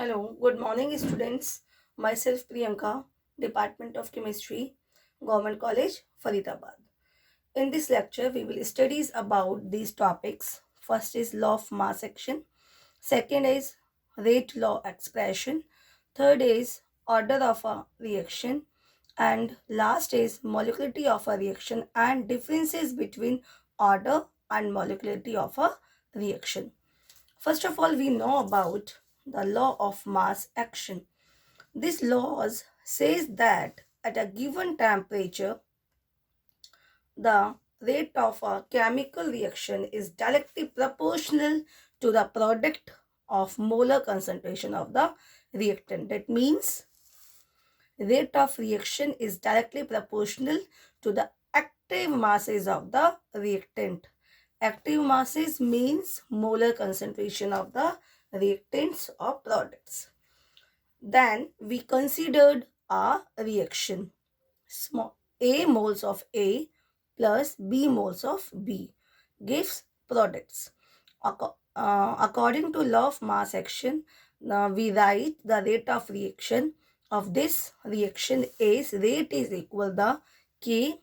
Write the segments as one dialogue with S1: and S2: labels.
S1: Hello, good morning, students. Myself Priyanka, Department of Chemistry, Government College, Faridabad. In this lecture, we will study about these topics. First is law of mass action. Second is rate law expression. Third is order of a reaction. And last is molecularity of a reaction and differences between order and molecularity of a reaction. First of all, we know about the law of mass action. This law says that at a given temperature, the rate of a chemical reaction is directly proportional to the product of molar concentration of the reactant. That means rate of reaction is directly proportional to the active masses of the reactant. Active masses means molar concentration of the reactants or products. Then we considered a reaction. Small A moles of A plus B moles of B gives products. According to law of mass action, we write the rate of reaction of this reaction is rate is equal the K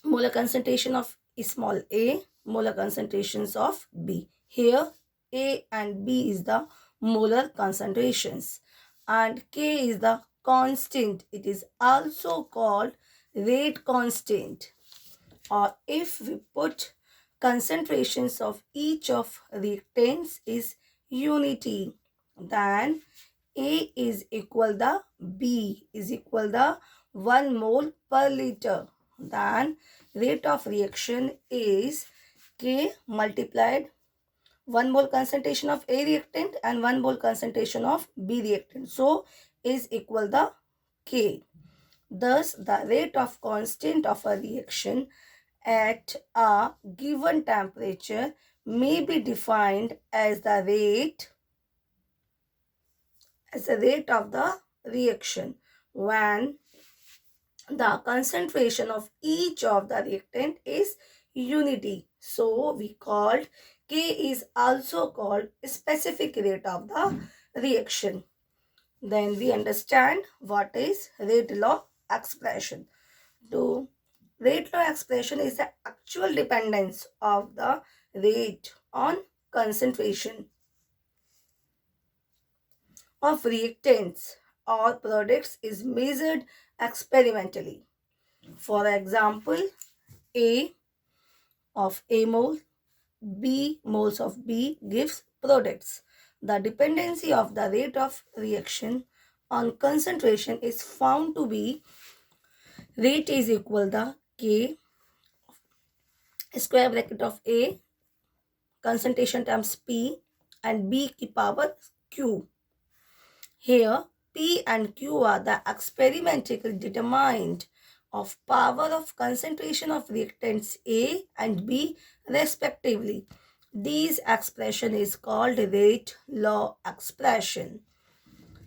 S1: molar concentration of small a, molar concentrations of B. Here A and B is the molar concentrations and K is the constant. It is also called rate constant. Or if we put concentrations of each of reactants is unity, then A is equal the B is equal the 1 mole per liter. Then rate of reaction is K multiplied 1 mole concentration of A reactant and 1 mole concentration of B reactant. So is equal the K. Thus the rate of constant of a reaction at a given temperature may be defined as the rate of the reaction when the concentration of each of the reactant is unity. So we called K is also called specific rate of the reaction. Then we understand what is rate law expression. To rate law expression is the actual dependence of the rate on concentration of reactants or products is measured experimentally. For example, A of A mole, B moles of B gives products. The dependency of the rate of reaction on concentration is found to be rate is equal the K square bracket of A concentration times P and B की power Q. Here P and Q are the experimentally determined of power of concentration of reactants A and B respectively. This expression is called rate law expression.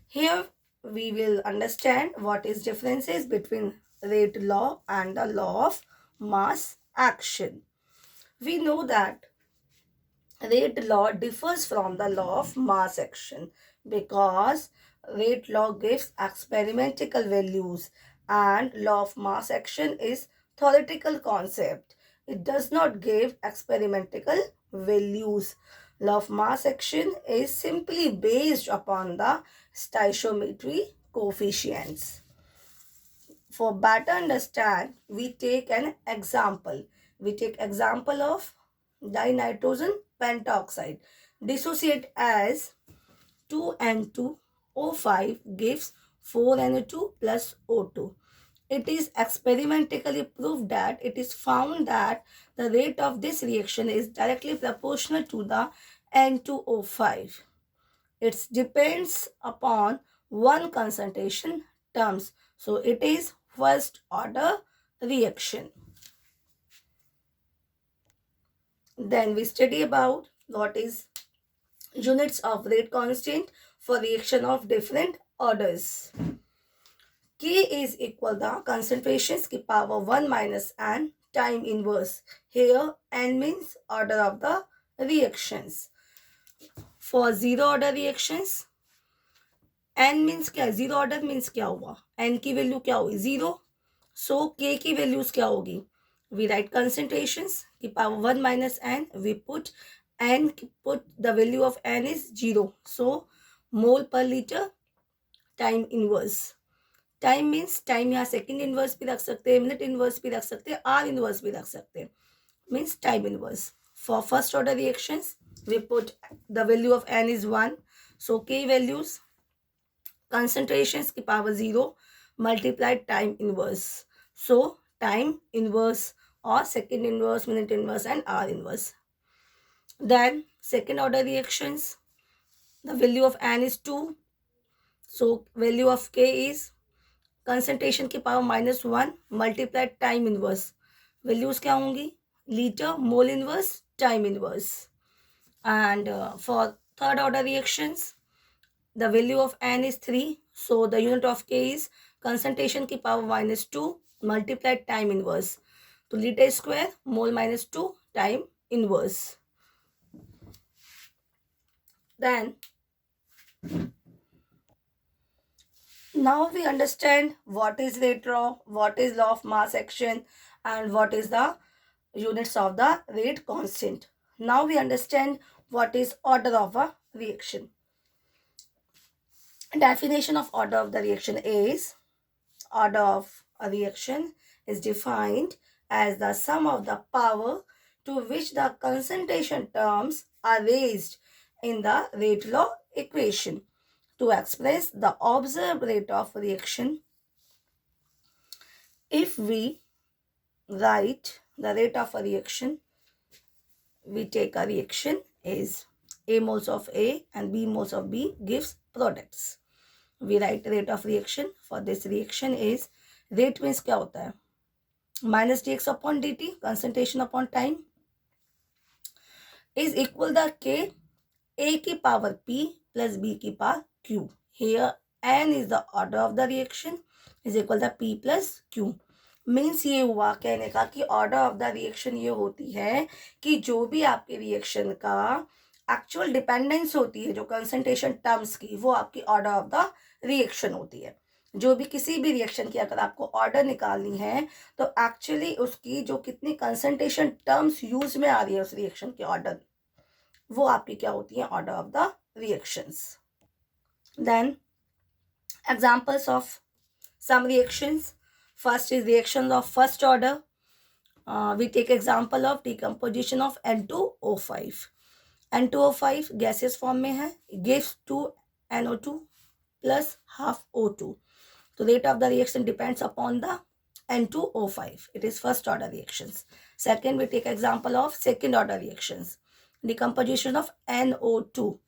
S1: Here we will understand what is differences between rate law and the law of mass action. We know that rate law differs from the law of mass action because rate law gives experimental values and law of mass action is theoretical concept. It does not give experimental values. Law of mass action is simply based upon the stoichiometry coefficients. For better understand, we take an example. We take example of dinitrogen pentoxide. Dissociate as 2N2O5 gives 4NO2 plus O2. It is experimentally proved that it is found that the rate of this reaction is directly proportional to the N2O5. It depends upon one concentration terms. So it is first order reaction. Then we study about what is units of rate constant for reaction of different orders. K is equal the concentrations की power 1 minus n time inverse. Here n means order of the reactions. For zero order reactions, n means क्या है, zero order means क्या हुआ, n की value क्या होगी, zero. So k की values क्या होगी, वी राइट कंसेंट्रेशंस की power 1 minus n, we put n, put the value of n is zero. So mole per litre time inverse. Time means time यहाँ second inverse भी रख सकते हैं, minute inverse भी रख सकते हैं, आर इनवर्स भी रख सकते हैं, means time inverse. For first order reactions we put the value of n is 1, so k values concentrations की power 0 multiplied time inverse. So time inverse or second inverse, minute inverse and hour inverse. Then second order reactions, the value of n is 2, so value of k is concentration की power -1 multiplied time inverse. values क्या होंगी, liter, mole inverse, time inverse. And for third order reactions, the value of n is 3, so the unit of k is concentration की power -2 multiplied time inverse. तो liter square mole -2 time inverse. Then now we understand what is rate law, what is law of mass action, and what is the units of the rate constant. Now we understand what is order of a reaction. Definition of order of the reaction is, order of a reaction is defined as the sum of the power to which the concentration terms are raised in the rate law equation to express the observed rate of reaction. If we write the rate of a reaction, we take a reaction is A moles of A and B moles of B gives products. We write rate of reaction for this reaction is, rate means क्या होता है, minus dx upon dt, concentration upon time, is equal the k, A की power p plus B की power q. Here n is the order of the reaction is equal to p plus q. Means ये हुआ कहने का कि order of the reaction ये होती है कि जो भी आपके रिएक्शन का एक्चुअल डिपेंडेंस होती है जो कंसंट्रेशन टर्म्स की, वो आपकी ऑर्डर ऑफ द रिएक्शन होती है. जो भी किसी भी रिएक्शन की अगर आपको ऑर्डर निकालनी है तो एक्चुअली उसकी जो कितनी कंसंट्रेशन टर्म्स यूज में आ रही है उस रिएक्शन के ऑर्डर, वो आपकी क्या होती है, order of the reactions. Then examples of some reactions. First is reactions of first order. We take example of decomposition of N2O5. N2O5 gaseous form में है, gives 2 NO2 plus half O2. So rate of the reaction depends upon the N2O5. It is first order reactions. Second, we take example of second order reactions. Decomposition of NO2.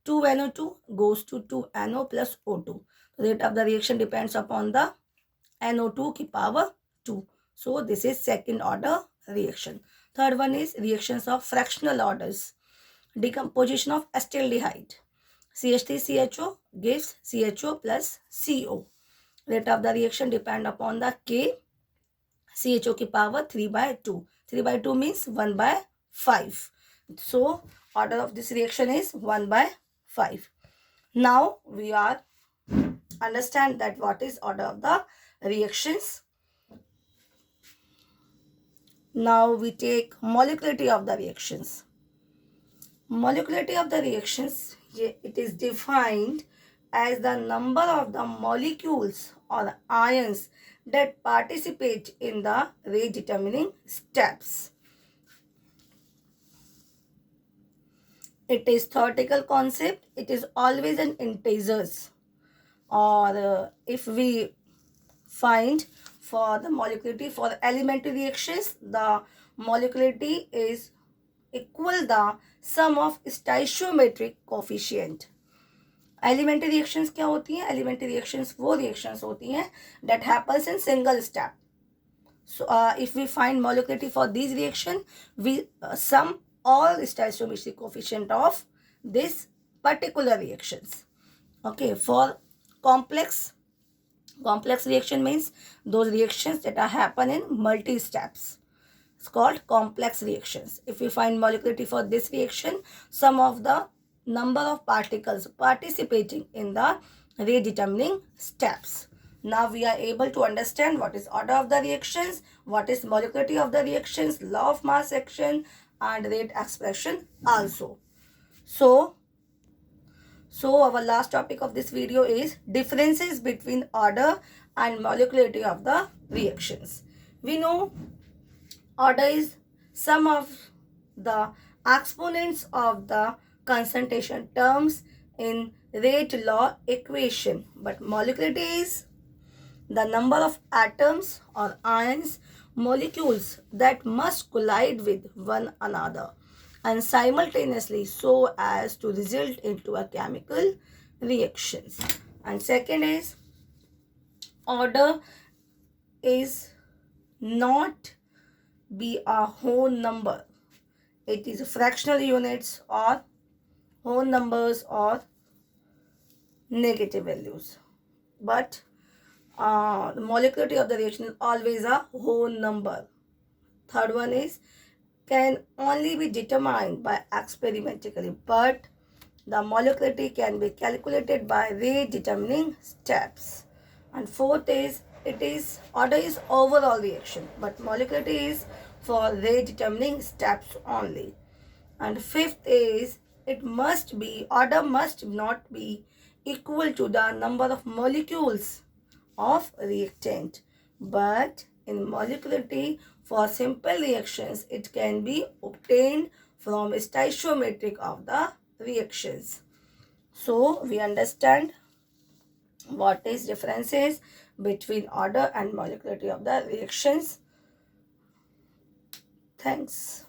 S1: 2 NO2 goes to 2 NO plus O2. The rate of the reaction depends upon the NO2 की power 2. So this is second order reaction. Third one is reactions of fractional orders. Decomposition of acetaldehyde. CH3CHO gives CHO plus CO. Rate of the reaction depend upon the K. CHO की power 3 by 2. 3 by 2 means 1 by 5. So order of this reaction is 1 by 5. Now we are understand that what is order of the reactions. Now we take molecularity of the reactions. Molecularity of the reactions, it is defined as the number of the molecules or ions that participate in the rate determining steps. It is theoretical concept. It is always in integers. Or if we find for the molecularity for elementary reactions, the molecularity is equal the sum of stoichiometric coefficient. Elementary reactions क्या होती हैं? Elementary reactions वो reactions होती हैं that happens in single step. So if we find molecularity for these reaction, we sum all stoichiometric coefficient of this particular reactions. Okay, for complex reaction means those reactions that are happen in multi steps. It's called complex reactions. If we find molecularity for this reaction, sum of the number of particles participating in the redetermining steps. Now we are able to understand what is order of the reactions, what is molecularity of the reactions, law of mass action, and rate expression also. So our last topic of this video is differences between order and molecularity of the reactions. We know order is sum of the exponents of the concentration terms in rate law equation, but molecularity is the number of atoms or ions molecules that must collide with one another and simultaneously so as to result into a chemical reactions. And second is order is not be a whole number. It is fractional units or whole numbers or negative values. But the molecularity of the reaction is always a whole number. Third one is can only be determined by experimentally, but the molecularity can be calculated by redetermining steps. And fourth is it is order is overall reaction, but molecularity is for redetermining steps only. And fifth is it must be order must not be equal to the number of molecules of reactant, but in molecularity for simple reactions it can be obtained from stoichiometric of the reactions. So we understand what is differences between order and molecularity of the reactions. Thanks.